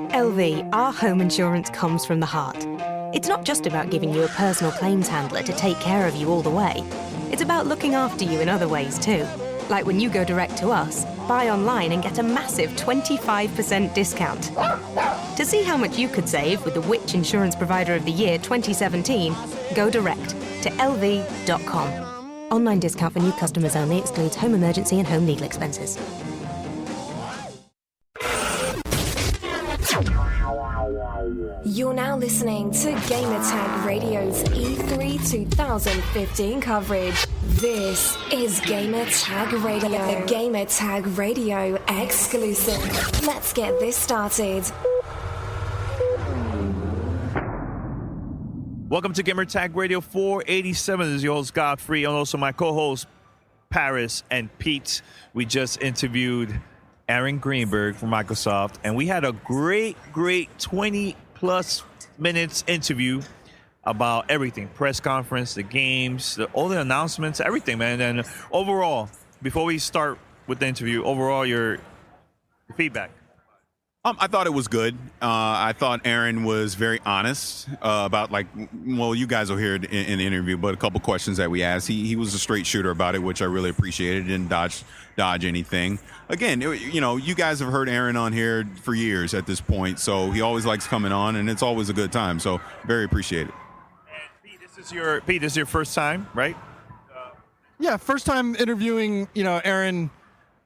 At LV, our home insurance comes from the heart. It's not just about giving you a personal claims handler to take care of you all the way. It's about looking after you in other ways too. Like when you go direct to us, buy online and get a massive 25% discount. To see how much you could save with the Which Insurance Provider of the Year 2017, go direct to lv.com. Online discount for new customers only, excludes home emergency and home legal expenses. You're now listening to Gamertag Radio's E3 2015 coverage. This is Gamertag Radio, a Gamertag Radio exclusive. Let's get this started. Welcome to Gamertag Radio 487. This is your host, Godfrey, and also my co-hosts, Paris and Pete. We just interviewed Aaron Greenberg from Microsoft, and we had a great 20-plus minutes interview about everything. Press conference, the games, all the announcements, everything, man. And overall, before we start with the interview, overall, your feedback. I thought it was good. I thought Aaron was very honest about, you guys will hear it in the interview, but a couple questions that we asked. He was a straight shooter about it, which I really appreciated. Didn't dodge anything. Again, you guys have heard Aaron on here for years at this point, so he always likes coming on, and it's always a good time. So very appreciated. And Pete, this is your first time, right? Yeah, first time interviewing, Aaron.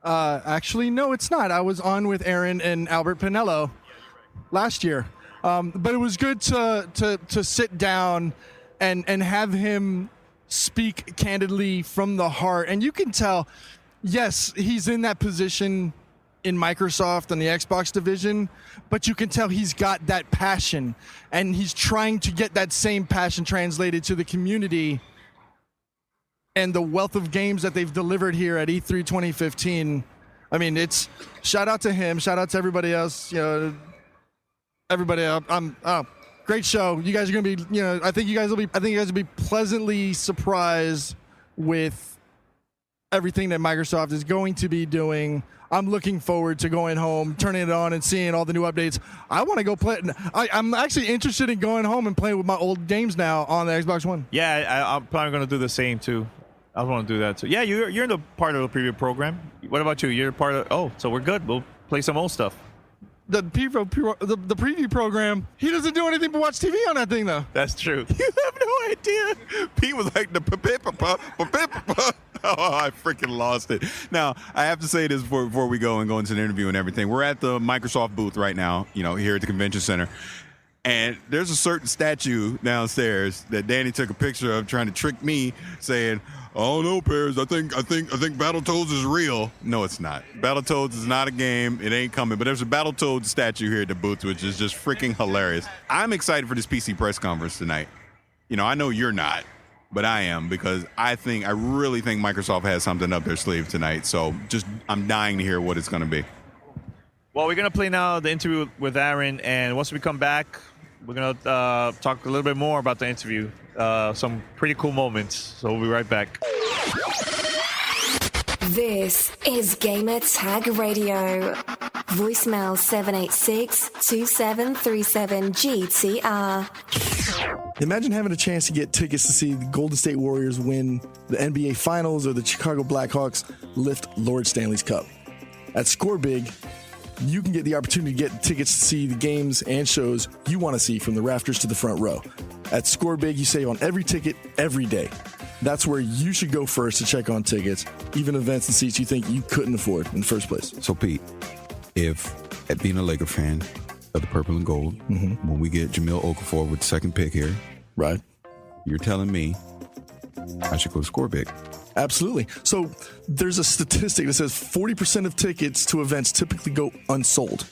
Actually, no, it's not. I was on with Aaron and Albert Pinello last year. But it was good to sit down and have him speak candidly from the heart. And you can tell, yes, he's in that position in Microsoft and the Xbox division, but you can tell he's got that passion, and he's trying to get that same passion translated to the community and the wealth of games that they've delivered here at E3 2015. I mean, it's shout out to him, shout out to everybody else, everybody else. Great show. You guys are going to be, I think you guys will be pleasantly surprised with everything that Microsoft is going to be doing. I'm looking forward to going home, turning it on, and seeing all the new updates. I want to go play. I'm actually interested in going home and playing with my old games now on the Xbox One. Yeah, I'm probably going to do the same too. I want to do that too. Yeah, you're in the part of the preview program. What about you? You're part of. Oh, so we're good. We'll play some old stuff. The preview program. He doesn't do anything but watch TV on that thing, though. That's true. You have no idea. Pete was like Oh, I freaking lost it. Now, I have to say this before we go into the interview and everything. We're at the Microsoft booth right now, here at the convention center. And there's a certain statue downstairs that Danny took a picture of trying to trick me, saying, "Oh no, Pears, I think Battletoads is real." No, it's not. Battletoads is not a game. It ain't coming. But there's a Battletoads statue here at the booth, which is just freaking hilarious. I'm excited for this PC press conference tonight. I know you're not, but I am, because I really think Microsoft has something up their sleeve tonight. So I'm dying to hear what it's going to be. Well, we're going to play now the interview with Aaron, and once we come back, we're going to talk a little bit more about the interview. Some pretty cool moments. So we'll be right back. This is Gamertag Radio. Voicemail 786-2737-GTR. Imagine having a chance to get tickets to see the Golden State Warriors win the NBA Finals or the Chicago Blackhawks lift Lord Stanley's Cup. At Score Big, you can get the opportunity to get tickets to see the games and shows you want to see from the rafters to the front row. At Score Big, you save on every ticket every day. That's where you should go first to check on tickets, even events and seats you think you couldn't afford in the first place. So, Pete, if at being a Laker fan of the purple and gold, when we get Jamil Okafor with the second pick here, right, you're telling me I should go to Score Big. Absolutely. So there's a statistic that says 40% of tickets to events typically go unsold.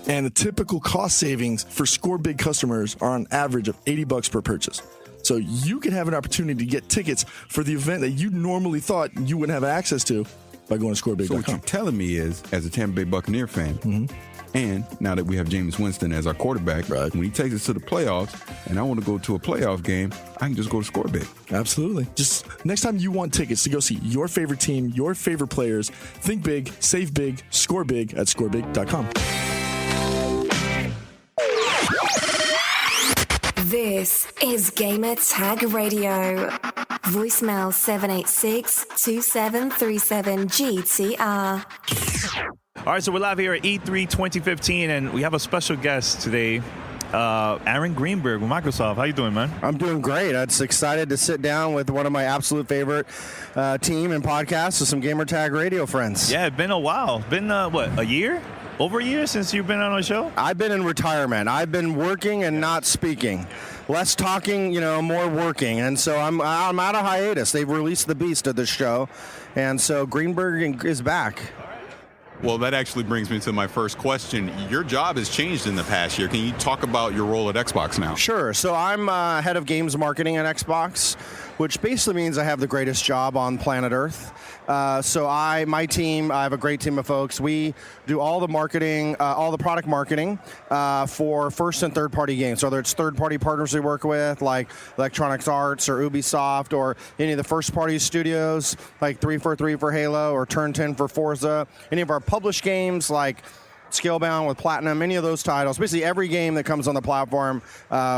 And the typical cost savings for Score Big customers are on average of $80 per purchase. So you can have an opportunity to get tickets for the event that you normally thought you wouldn't have access to by going to scorebig.com. So what you're telling me is, as a Tampa Bay Buccaneer fan, and now that we have Jameis Winston as our quarterback, right, when he takes us to the playoffs and I want to go to a playoff game, I can just go to Score Big. Absolutely. Just next time you want tickets to go see your favorite team, your favorite players, think big, save big, score big at scorebig.com. This is Gamer Tag Radio. Voicemail 786-2737-GTR. All right, so we're live here at E3 2015, and we have a special guest today, Aaron Greenberg with Microsoft. How you doing, man? I'm doing great. I'm just excited to sit down with one of my absolute favorite team and podcasts with some Gamer Tag Radio friends. Yeah, it's been a while. Been, a year? Over a year since you've been on the show? I've been in retirement. I've been working and not speaking. Less talking, more working. And so I'm out of hiatus. They've released the beast of this show. And so Greenberg is back. Well, that actually brings me to my first question. Your job has changed in the past year. Can you talk about your role at Xbox now? Sure. So I'm head of games marketing at Xbox, which basically means I have the greatest job on planet Earth. So my team, I have a great team of folks. We do all the marketing, all the product marketing for first and third party games. So whether it's third party partners we work with, like Electronic Arts or Ubisoft, or any of the first party studios, like 343 for Halo or Turn 10 for Forza, any of our published games like Scalebound with Platinum, any of those titles. Basically every game that comes on the platform,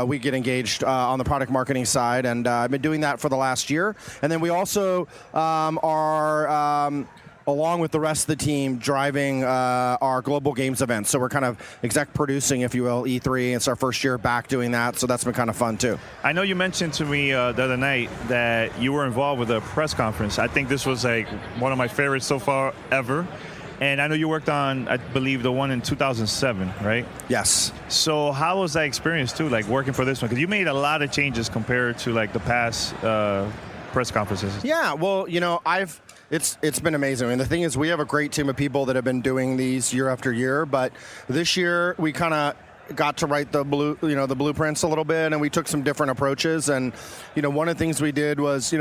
we get engaged on the product marketing side, and I've been doing that for the last year. And then we also are, along with the rest of the team, driving our global games events. So we're kind of exec producing, if you will, E3. It's our first year back doing that, so that's been kind of fun too. I know you mentioned to me the other night that you were involved with a press conference. I think this was like one of my favorites so far ever. And I know you worked on, I believe, the one in 2007, right? Yes. So how was that experience, too, like working for this one? Because you made a lot of changes compared to, like, the past press conferences. Yeah, well, it's been amazing. I mean, the thing is, we have a great team of people that have been doing these year after year. But this year, we kind of got to write the blueprints a little bit, and we took some different approaches. And, one of the things we did was,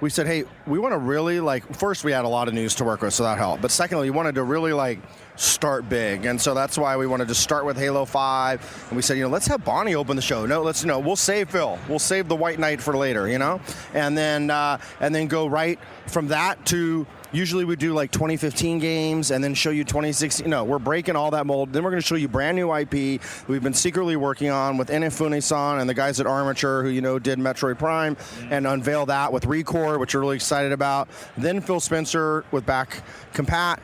we said, hey, we want to really, first we had a lot of news to work with, so that helped. But secondly, we wanted to really, start big. And so that's why we wanted to start with Halo 5. And we said, let's have Bonnie open the show. No, we'll save Phil. We'll save the White Knight for later, And then go right from that to, usually we do 2015 games and then show you 2016. We're breaking all that mold. Then we're going to show you brand new IP we've been secretly working on with Inafune-san and the guys at Armature who, did Metroid Prime, and unveil that with Recore, which we're really excited about. Then Phil Spencer with Back Compat,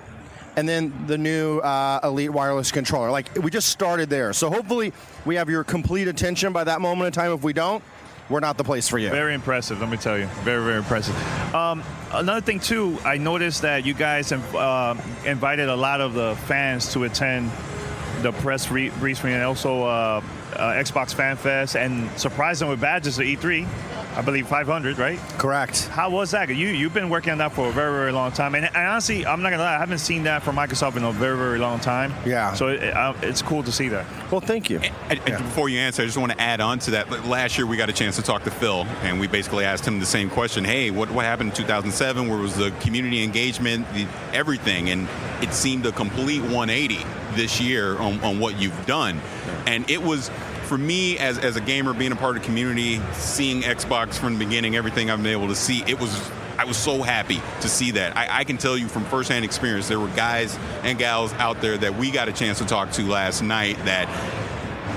and then the new Elite wireless controller. We just started there. So hopefully we have your complete attention by that moment in time. If we don't, we're not the place for you. Very impressive, let me tell you. Very, very impressive. Another thing, too, I noticed that you guys invited a lot of the fans to attend the press briefing and also Xbox Fan Fest, and surprised them with badges at E3. I believe 500, right? Correct. How was that? You've been working on that for a very, very long time. And honestly, I'm not going to lie, I haven't seen that from Microsoft in a very, very long time. Yeah. So it's cool to see that. Well, thank you. And before you answer, I just want to add on to that. Last year, we got a chance to talk to Phil, and we basically asked him the same question. Hey, what happened in 2007? Where was the community engagement, everything? And it seemed a complete 180 this year on what you've done. And it was, for me, as a gamer, being a part of the community, seeing Xbox from the beginning, everything I've been able to see, I was so happy to see that. I can tell you from firsthand experience, there were guys and gals out there that we got a chance to talk to last night that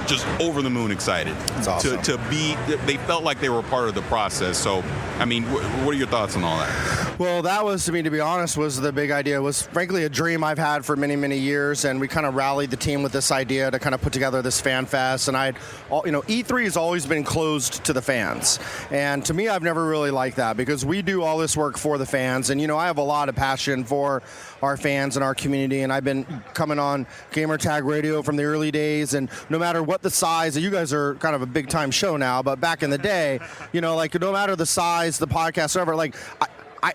just over the moon excited. That's awesome. They felt like they were part of the process. So, I mean, what are your thoughts on all that? Well, that was, to be honest, was the big idea. It was frankly a dream I've had for many, many years, and we kind of rallied the team with this idea to kind of put together this fan fest. And E3 has always been closed to the fans, and to me, I've never really liked that because we do all this work for the fans, and I have a lot of passion for our fans and our community, and I've been coming on Gamer Tag Radio from the early days, and no matter what the size, you guys are kind of a big time show now, but back in the day, no matter the size, the podcast, whatever,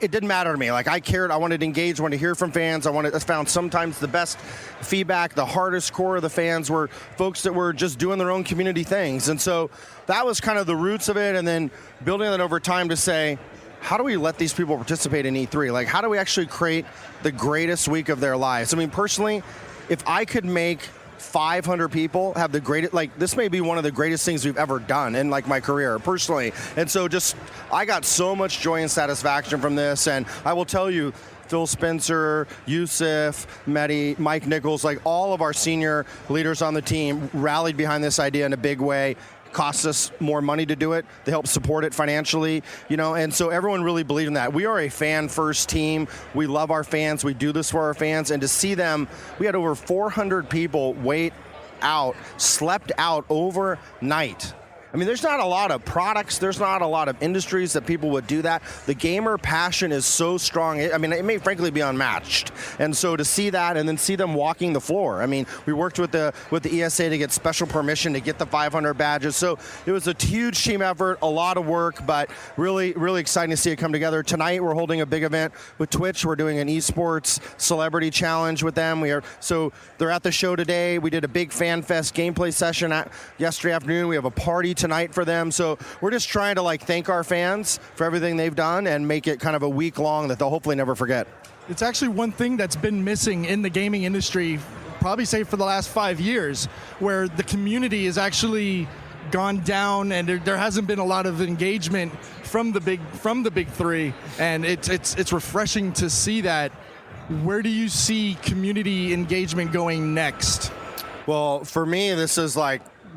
it didn't matter to me. I cared. I wanted to engage. I wanted to hear from fans. I found sometimes the best feedback, the hardest core of the fans were folks that were just doing their own community things. And so that was kind of the roots of it. And then building that over time to say, how do we let these people participate in E3? How do we actually create the greatest week of their lives? I mean, personally, if I could make 500 people have the greatest, this may be one of the greatest things we've ever done in my career personally. And so I got so much joy and satisfaction from this. And I will tell you, Phil Spencer, Yusuf, Mehdi, Mike Nichols, all of our senior leaders on the team rallied behind this idea in a big way. costs us more money to do it. They help support it financially, and so everyone really believed in that. We are a fan-first team. We love our fans. We do this for our fans, and to see them, we had over 400 people slept out overnight. I mean, there's not a lot of products, there's not a lot of industries that people would do that. The gamer passion is so strong. I mean, it may frankly be unmatched. And so to see that and then see them walking the floor. I mean, we worked with the ESA to get special permission to get the 500 badges. So it was a huge team effort, a lot of work, but really, really exciting to see it come together. Tonight, we're holding a big event with Twitch. We're doing an esports celebrity challenge with them. So they're at the show today. We did a big fan fest gameplay session yesterday afternoon. We have a party tonight for them. So we're just trying to thank our fans for everything they've done and make it kind of a week long that they'll hopefully never forget. It's actually one thing that's been missing in the gaming industry, probably say for the last 5 years, where the community has actually gone down and there hasn't been a lot of engagement from the big three, and it's refreshing to see that. Where do you see community engagement going next? Well, for me, this is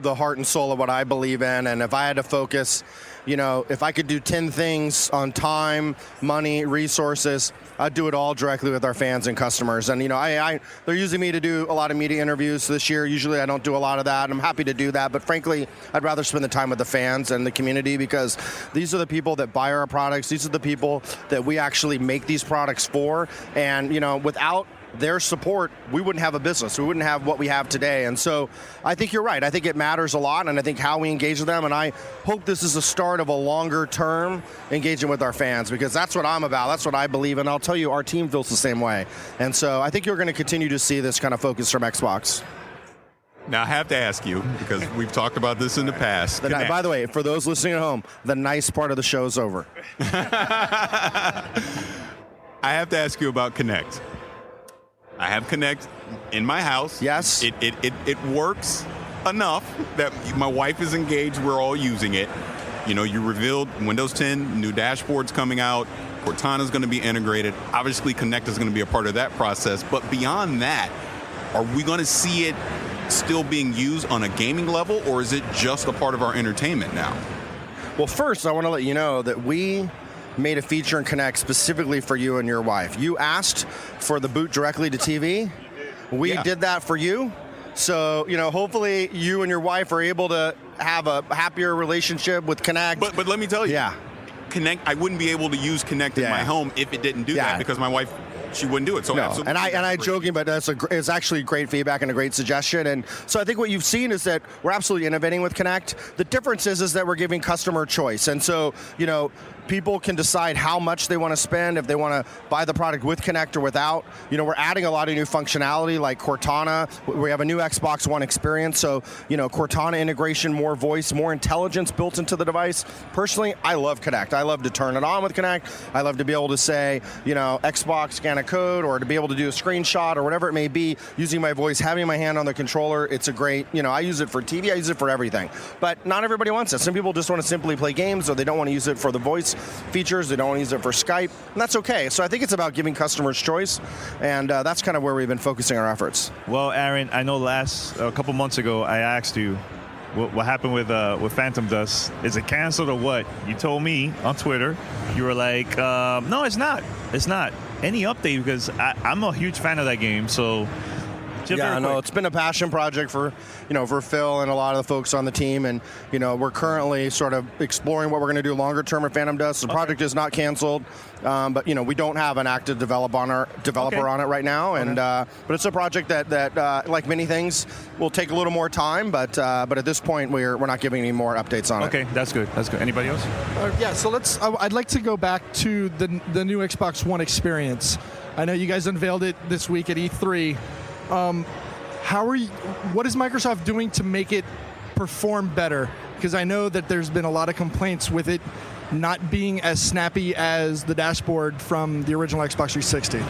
the heart and soul of what I believe in, and if I had to focus, if I could do 10 things on time, money, resources, I'd do it all directly with our fans and customers. And they're using me to do a lot of media interviews this year. Usually I don't do a lot of that, and I'm happy to do that, but frankly, I'd rather spend the time with the fans and the community, because these are the people that buy our products. These are the people that we actually make these products for, and without their support, we wouldn't have a business. We wouldn't have what we have today. And so I think you're right. I think it matters a lot, and I think how we engage with them, and I hope this is the start of a longer term engagement with our fans, because that's what I'm about. That's what I believe, and I'll tell you, our team feels the same way. And so I think you're going to continue to see this kind of focus from Xbox. Now, I have to ask you, because we've talked about this in the past. By the way, for those listening at home, the nice part of the show is over. I have to ask you about Kinect. I have Kinect in my house. Yes. It works enough that my wife is engaged. We're all using it. You revealed Windows 10, new dashboards coming out. Cortana's going to be integrated. Obviously, Kinect is going to be a part of that process. But beyond that, are we going to see it still being used on a gaming level, or is it just a part of our entertainment now? Well, first, I want to let you know that we made a feature in Kinect specifically for you and your wife. You asked for the boot directly to TV. We did that for you. So, hopefully you and your wife are able to have a happier relationship with Kinect. But let me tell you, Kinect, I wouldn't be able to use Kinect in my home if it didn't do that, because my wife, she wouldn't do it. So no. And I joking, but it's actually great feedback and a great suggestion. And so I think what you've seen is that we're absolutely innovating with Kinect. The difference is that we're giving customer choice. And so, people can decide how much they want to spend, if they want to buy the product with Kinect or without. We're adding a lot of new functionality like Cortana. We have a new Xbox One experience. So, Cortana integration, more voice, more intelligence built into the device. Personally, I love Kinect. I love to turn it on with Kinect. I love to be able to say, Xbox scan a code, or to be able to do a screenshot or whatever it may be, using my voice, having my hand on the controller. It's a great, I use it for TV, I use it for everything. But not everybody wants it. Some people just want to simply play games, or they don't want to use it for the voice features, they don't want to use it for Skype, and that's okay. So I think it's about giving customers choice, and that's kind of where we've been focusing our efforts. Well, Aaron, I know a couple months ago, I asked you what happened with Phantom Dust. Is it canceled or what? You told me on Twitter, you were like, no, it's not. It's not. Any update? Because I'm a huge fan of that game, so... It's been a passion project for Phil and a lot of the folks on the team, and we're currently sort of exploring what we're going to do longer term at Phantom Dust. The project is not canceled, but we don't have an active developer on it right now, and but it's a project that like many things will take a little more time, but at this point we're not giving any more updates on it. Okay, that's good. That's good. Anybody else? So I'd like to go back to the new Xbox One experience. I know you guys unveiled it this week at E3. What is Microsoft doing to make it perform better? Because I know that there's been a lot of complaints with it not being as snappy as the dashboard from the original Xbox 360.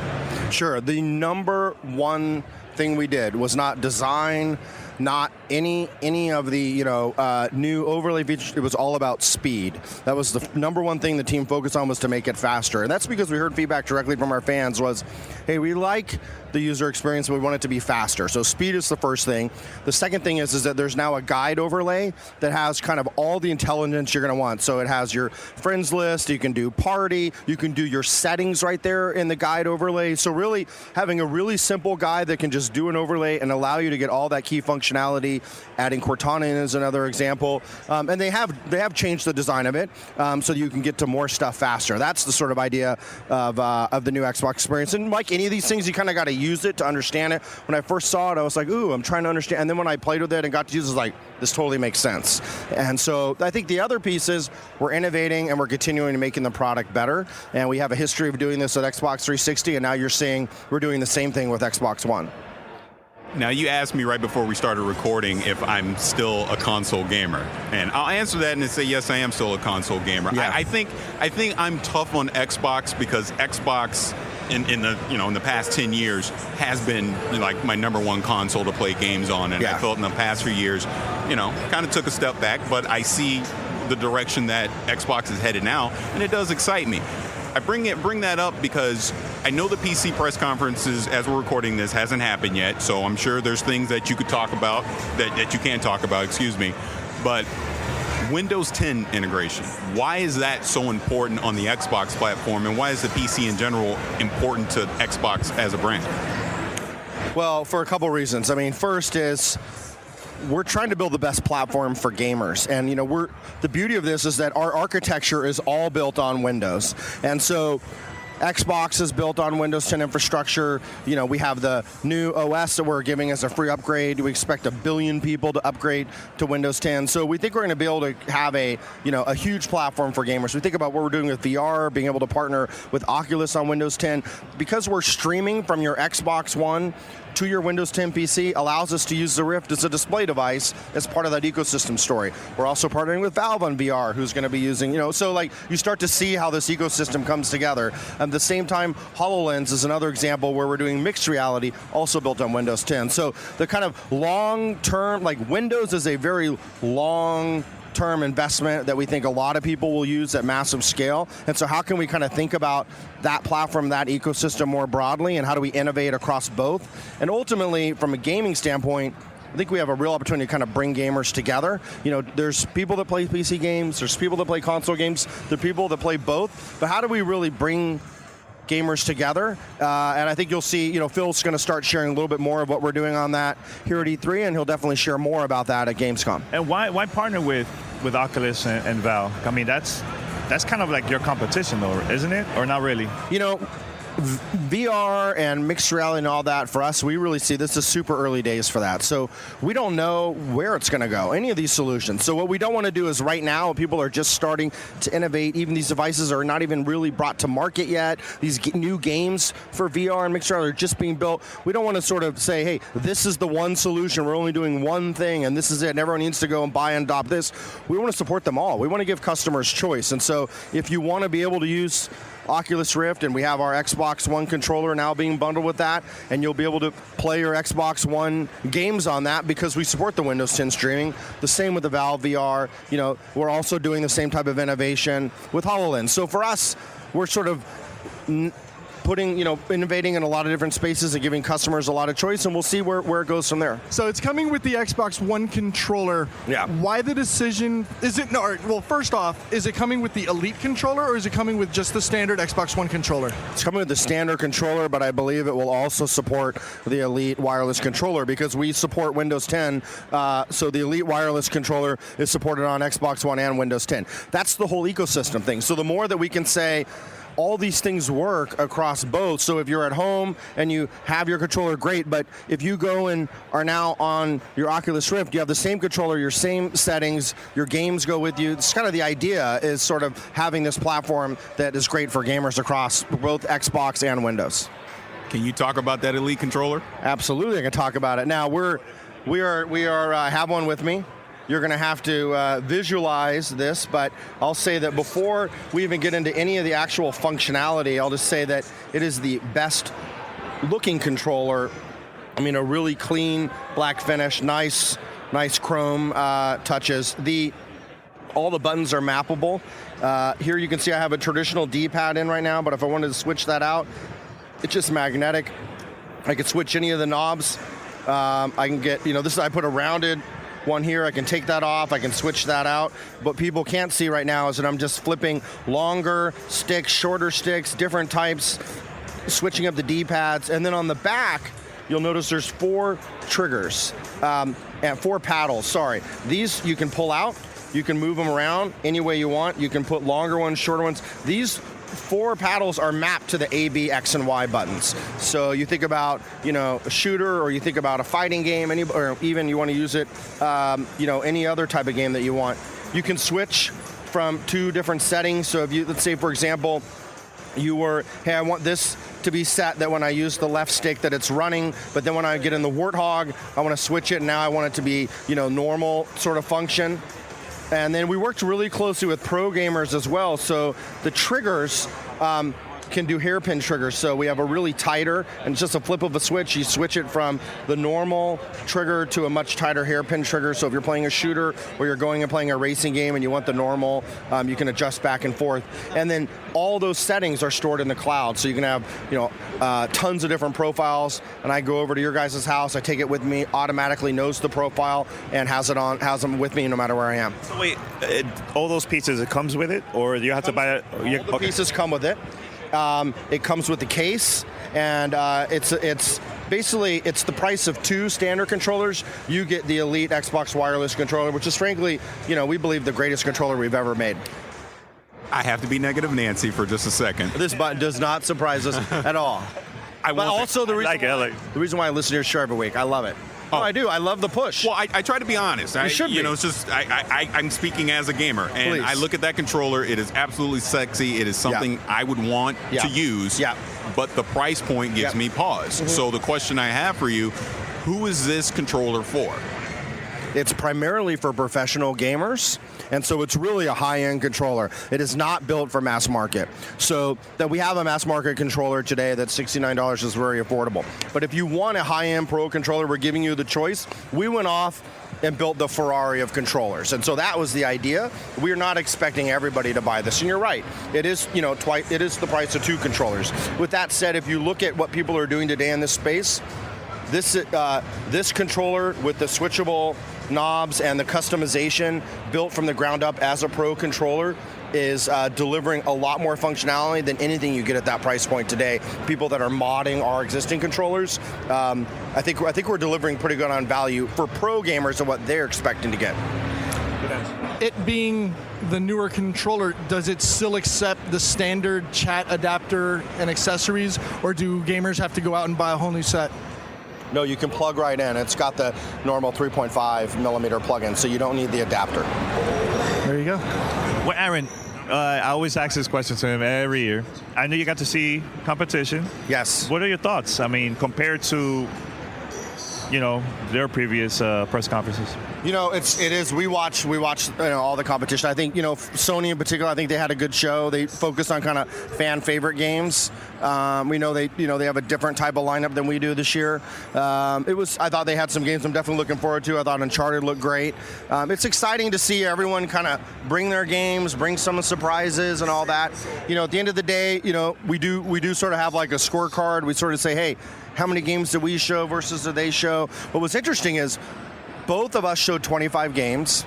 Sure. The number one thing we did was not design not any of the new overlay features. It was all about speed. That was the number one thing the team focused on, was to make it faster. And that's because we heard feedback directly from our fans was, hey, we like the user experience, but we want it to be faster. So speed is the first thing. The second thing is that there's now a guide overlay that has kind of all the intelligence you're going to want. So it has your friends list, you can do party, you can do your settings right there in the guide overlay. So really having a really simple guide that can just do an overlay and allow you to get all that key functionality. Adding Cortana in is another example. And they have changed the design of it so you can get to more stuff faster. That's the sort of idea of the new Xbox experience. And like any of these things, you kind of got to use it to understand it. When I first saw it, I was like, ooh, I'm trying to understand. And then when I played with it and got to use it, I was like, this totally makes sense. And so I think the other piece is we're innovating and we're continuing to making the product better. And we have a history of doing this at Xbox 360, and now you're seeing we're doing the same thing with Xbox One. Now, you asked me right before we started recording if I'm still a console gamer, and I'll answer that and say yes, I am still a console gamer. Yeah. I think I'm tough on Xbox because Xbox in the past 10 years has been like my number one console to play games on, and I felt in the past few years, kind of took a step back, but I see the direction that Xbox is headed now, and it does excite me. I bring that up because I know the PC press conferences, as we're recording this, hasn't happened yet, so I'm sure there's things that you could talk about that you can't talk about, but Windows 10 integration, why is that so important on the Xbox platform, and why is the PC in general important to Xbox as a brand? Well, for a couple reasons. I mean, first is we're trying to build the best platform for gamers, and the beauty of this is that our architecture is all built on Windows, and so Xbox is built on Windows 10 infrastructure. We have the new OS that we're giving as a free upgrade. We expect 1 billion people to upgrade to Windows 10. So we think we're going to be able to have a huge platform for gamers. We think about what we're doing with VR, being able to partner with Oculus on Windows 10. Because we're streaming from your Xbox One to your Windows 10 PC allows us to use the Rift as a display device as part of that ecosystem story. We're also partnering with Valve on VR, who's going to be using, so like you start to see how this ecosystem comes together. At the same time, HoloLens is another example where we're doing mixed reality, also built on Windows 10. So the kind of long-term, like Windows is a very long-term investment that we think a lot of people will use at massive scale. And so how can we kind of think about that platform, that ecosystem more broadly, and how do we innovate across both? And ultimately, from a gaming standpoint, I think we have a real opportunity to kind of bring gamers together. There's people that play PC games, there's people that play console games, there's people that play both, but how do we really bring gamers together? And I think you'll see, Phil's going to start sharing a little bit more of what we're doing on that here at E3, and he'll definitely share more about that at Gamescom. And why partner with Oculus and Valve? I mean, that's kind of like your competition, though, isn't it? Or not really? VR and mixed reality and all that, for us, we really see this is super early days for that. So we don't know where it's going to go, any of these solutions. So what we don't want to do is right now, people are just starting to innovate. Even these devices are not even really brought to market yet. These new games for VR and mixed reality are just being built. We don't want to sort of say, hey, this is the one solution. We're only doing one thing, and this is it, and everyone needs to go and buy and adopt this. We want to support them all. We want to give customers choice. And so if you want to be able to use Oculus Rift, and we have our Xbox One controller now being bundled with that, and you'll be able to play your Xbox One games on that because we support the Windows 10 streaming. The same with the Valve VR. We're also doing the same type of innovation with HoloLens. So for us, we're sort of innovating in a lot of different spaces and giving customers a lot of choice, and we'll see where it goes from there. So it's coming with the Xbox One controller. Yeah. Why the decision? First off, is it coming with the Elite controller, or is it coming with just the standard Xbox One controller? It's coming with the standard controller, but I believe it will also support the Elite wireless controller because we support Windows 10, so the Elite wireless controller is supported on Xbox One and Windows 10. That's the whole ecosystem thing. So the more that we can say, all these things work across both. So if you're at home and you have your controller, great. But if you go and are now on your Oculus Rift, you have the same controller, your same settings, your games go with you. It's kind of the idea is sort of having this platform that is great for gamers across both Xbox and Windows. Can you talk about that Elite controller? Absolutely, I can talk about it. Now we have one with me. You're going to have to visualize this, but I'll say that before we even get into any of the actual functionality, I'll just say that it is the best looking controller I mean, a really clean black finish, nice chrome touches. All the buttons are mappable. Here you can see I have a traditional D-pad in right now, but if I wanted to switch that out, it's just magnetic. I could switch any of the knobs. I can get, I put a rounded one here. I can take that off. I can switch that out. What people can't see right now is that I'm just flipping longer sticks, shorter sticks, different types, switching up the D-pads. And then on the back, you'll notice there's 4 triggers and 4 paddles. Sorry. These you can pull out. You can move them around any way you want. You can put longer ones, shorter ones. These 4 paddles are mapped to the A, B, X, and Y buttons. So you think about, a shooter, or you think about a fighting game, or even you want to use it, any other type of game that you want. You can switch from 2 different settings. So if let's say, for example, I want this to be set that when I use the left stick that it's running, but then when I get in the Warthog, I want to switch it, and now I want it to be, normal sort of function. And then we worked really closely with pro gamers as well. So the triggers can do hairpin triggers. So we have a really tighter, and it's just a flip of a switch. You switch it from the normal trigger to a much tighter hairpin trigger. So if you're playing a shooter or you're going and playing a racing game and you want the normal, you can adjust back and forth. And then all those settings are stored in the cloud. So you can have, tons of different profiles. And I go over to your guys' house, I take it with me, automatically knows the profile, and has them with me no matter where I am. So wait, all those pieces, it comes with it, or do you have to buy it? All the pieces come with it. It comes with the case, and it's basically the price of 2 standard controllers. You get the Elite Xbox wireless controller, which is frankly, we believe the greatest controller we've ever made. I have to be negative Nancy for just a second. This button does not surprise us at all. But also the reason why I listen to your show every week. I love it. Oh, I do. I love the push. Well, I try to be honest. You should be. It's just I'm speaking as a gamer, and Please. I look at that controller. It is absolutely sexy. It is something I would want to use. Yeah. But the price point gives me pause. Mm-hmm. So the question I have for you: who is this controller for? It's primarily for professional gamers, and so it's really a high-end controller. It is not built for mass market. So that we have a mass market controller today that's $69 is very affordable. But if you want a high-end pro controller, we're giving you the choice. We went off and built the Ferrari of controllers, and so that was the idea. We're not expecting everybody to buy this, and you're right. It is, it is the price of 2 controllers. With that said, if you look at what people are doing today in this space, this controller with the switchable knobs and the customization built from the ground up as a pro controller is delivering a lot more functionality than anything you get at that price point today. People that are modding our existing controllers, I think we're delivering pretty good on value for pro gamers and what they're expecting to get. It being the newer controller, does it still accept the standard chat adapter and accessories, or do gamers have to go out and buy a whole new set? No, you can plug right in. It's got the normal 3.5 millimeter plug-in, so you don't need the adapter. There you go. Well, Aaron, I always ask this question to him every year. I know you got to see competition. Yes. What are your thoughts? I mean, compared to, their previous press conferences? It is. We watch all the competition. I think Sony in particular. I think they had a good show. They focused on kind of fan favorite games. We know they have a different type of lineup than we do this year. I thought they had some games I'm definitely looking forward to. I thought Uncharted looked great. It's exciting to see everyone kind of bring their games, bring some surprises and all that. At the end of the day, we do sort of have like a scorecard. We sort of say, hey, how many games did we show versus did they show? But what's interesting is both of us showed 25 games.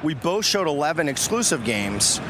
We both showed 11 exclusive games.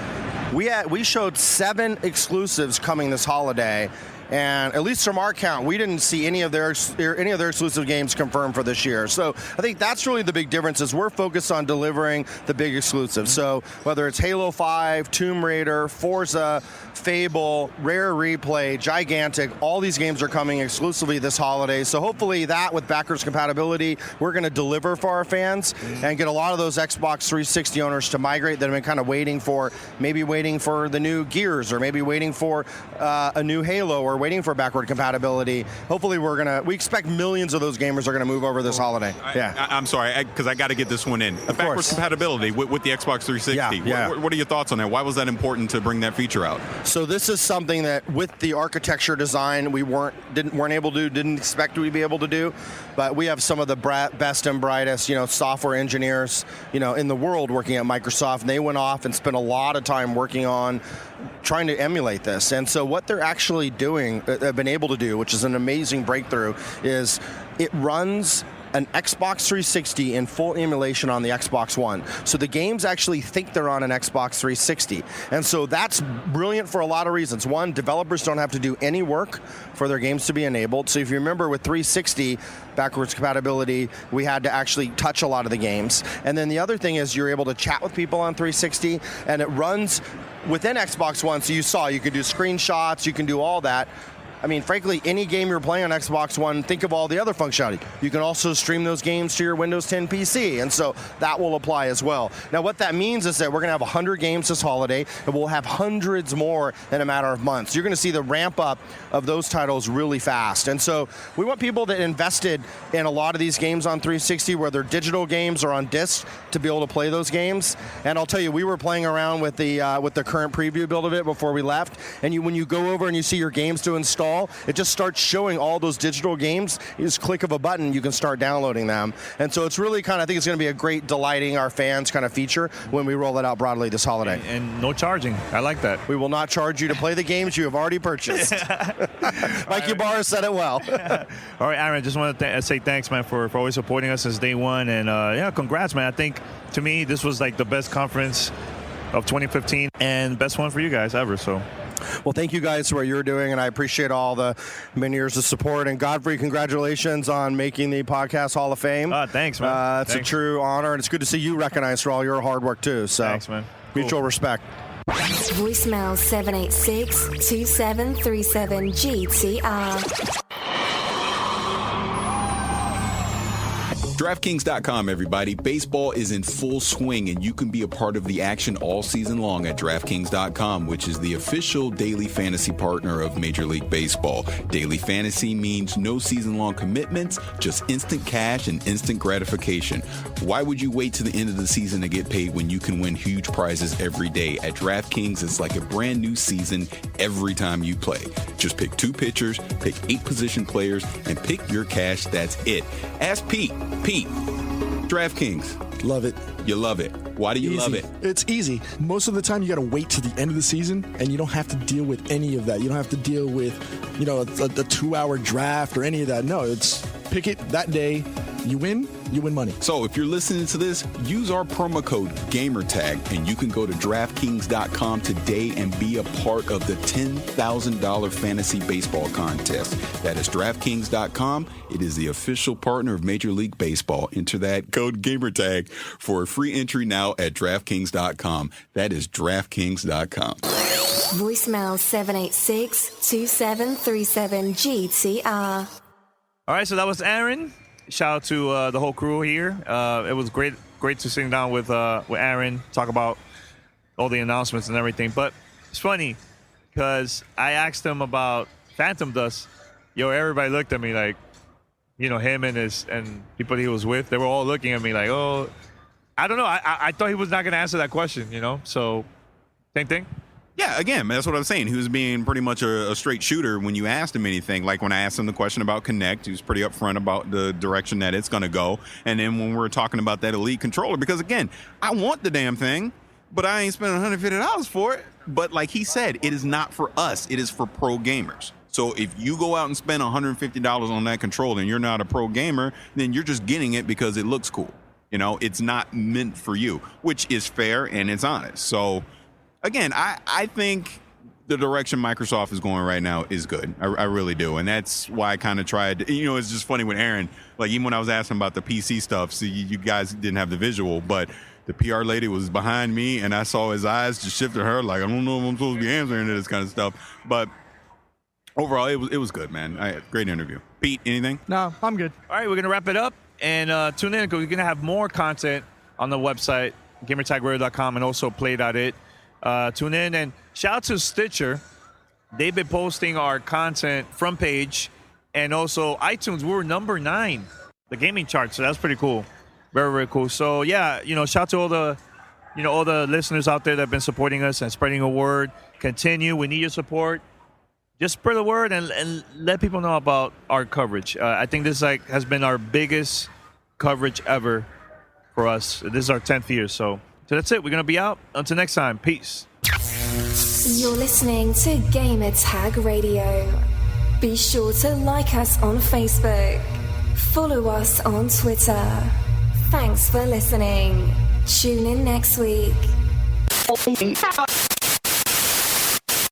We showed 7 exclusives coming this holiday, and at least from our count, we didn't see any of their exclusive games confirmed for this year. So I think that's really the big difference is we're focused on delivering the big exclusives. So whether it's Halo 5, Tomb Raider, Forza, Fable, Rare Replay, Gigantic, all these games are coming exclusively this holiday. So hopefully that, with backwards compatibility, we're going to deliver for our fans and get a lot of those Xbox 360 owners to migrate that have been kind of waiting for the new Gears, or maybe waiting for a new Halo, or waiting for backward compatibility. Hopefully, we expect millions of those gamers are going to move over this holiday. I'm sorry, because I got to get this one in. Backwards compatibility with the Xbox 360. Yeah. What are your thoughts on that? Why was that important to bring that feature out? So this is something that, with the architecture design, we weren't able to do, didn't expect we'd be able to do. But we have some of the best and brightest, software engineers, in the world working at Microsoft, and they went off and spent a lot of time working on trying to emulate this. And so what they're actually doing, have been able to do, which is an amazing breakthrough, is it runs an Xbox 360 in full emulation on the Xbox One. So the games actually think they're on an Xbox 360. And so that's brilliant for a lot of reasons. One, developers don't have to do any work for their games to be enabled. So if you remember with 360 backwards compatibility, we had to actually touch a lot of the games. And then the other thing is you're able to chat with people on 360, and it runs within Xbox One. So you can do screenshots, you can do all that. I mean, frankly, any game you're playing on Xbox One, think of all the other functionality. You can also stream those games to your Windows 10 PC, and so that will apply as well. Now, what that means is that we're going to have 100 games this holiday, and we'll have hundreds more in a matter of months. You're going to see the ramp up of those titles really fast. And so we want people that invested in a lot of these games on 360, whether digital games or on disc, to be able to play those games. And I'll tell you, we were playing around with the current preview build of it before we left, and when you go over and you see your games to install, it just starts showing all those digital games. You just click of a button, you can start downloading them. And so it's really I think it's going to be a great delighting our fans kind of feature when we roll it out broadly this holiday. And no charging. I like that. We will not charge you to play the games you have already purchased. Mike Ybarra said it well. All right, Aaron, just want to say thanks, man, for always supporting us since day one. And congrats, man. I think, to me, this was like the best conference of 2015 and best one for you guys ever. So. Well, thank you guys for what you're doing, and I appreciate all the many years of support. And Godfrey, congratulations on making the Podcast Hall of Fame. Thanks, man. It's a true honor, and it's good to see you recognized for all your hard work, too. So, thanks, man. Mutual respect. Voicemail 786-2737-GTR. DraftKings.com, everybody. Baseball is in full swing, and you can be a part of the action all season long at DraftKings.com, which is the official daily fantasy partner of Major League Baseball. Daily fantasy means no season-long commitments, just instant cash and instant gratification. Why would you wait to the end of the season to get paid when you can win huge prizes every day? At DraftKings, it's like a brand new season every time you play. Just pick 2 pitchers, pick 8 position players, and pick your cash. That's it. Ask Pete. DraftKings. Love it. You love it. Why do you love it? It's easy. Most of the time, you got to wait to the end of the season, and you don't have to deal with any of that. You don't have to deal with, a 2-hour draft or any of that. No, it's pick it that day. You win money. So if you're listening to this, use our promo code GAMERTAG, and you can go to DraftKings.com today and be a part of the $10,000 fantasy baseball contest. That is DraftKings.com. It is the official partner of Major League Baseball. Enter that code GAMERTAG for a free entry now at DraftKings.com. That is DraftKings.com. Voicemail 786-2737-GTR. All right, so that was Aaron. Shout out to the whole crew here. It was great to sit down with Aaron, talk about all the announcements and everything. But it's funny because I asked him about Phantom Dust. Everybody looked at me like, him and people he was with. They were all looking at me like, oh, I don't know. I thought he was not going to answer that question. So same thing. Yeah, again, that's what I was saying. He was being pretty much a straight shooter when you asked him anything. Like when I asked him the question about Kinect, he was pretty upfront about the direction that it's going to go. And then when we were talking about that Elite controller, because again, I want the damn thing, but I ain't spending $150 for it. But like he said, it is not for us. It is for pro gamers. So if you go out and spend $150 on that controller and you're not a pro gamer, then you're just getting it because it looks cool. It's not meant for you, which is fair and it's honest. So again, I think the direction Microsoft is going right now is good. I really do. And that's why I kind of tried. It's just funny with Aaron. Like, even when I was asking about the PC stuff, so you guys didn't have the visual, but the PR lady was behind me, and I saw his eyes just shift to her. Like, I don't know if I'm supposed to be answering to this kind of stuff. But overall, it was good, man. Great interview. Pete, anything? No, I'm good. All right, we're going to wrap it up. And tune in because we're going to have more content on the website, gamertagradio.com, and also play.it. Tune in and shout out to Stitcher. they've been posting our content front page, and also iTunes. We're number 9, the gaming chart. So that's pretty cool. Very, very cool. So yeah, shout out to all the listeners out there that have been supporting us and spreading the word. Continue. We need your support. Just spread the word and let people know about our coverage. I think this has been our biggest coverage ever for us. This is our 10th year. So that's it. We're going to be out. Until next time. Peace. You're listening to Gamer Tag Radio. Be sure to like us on Facebook. Follow us on Twitter. Thanks for listening. Tune in next week.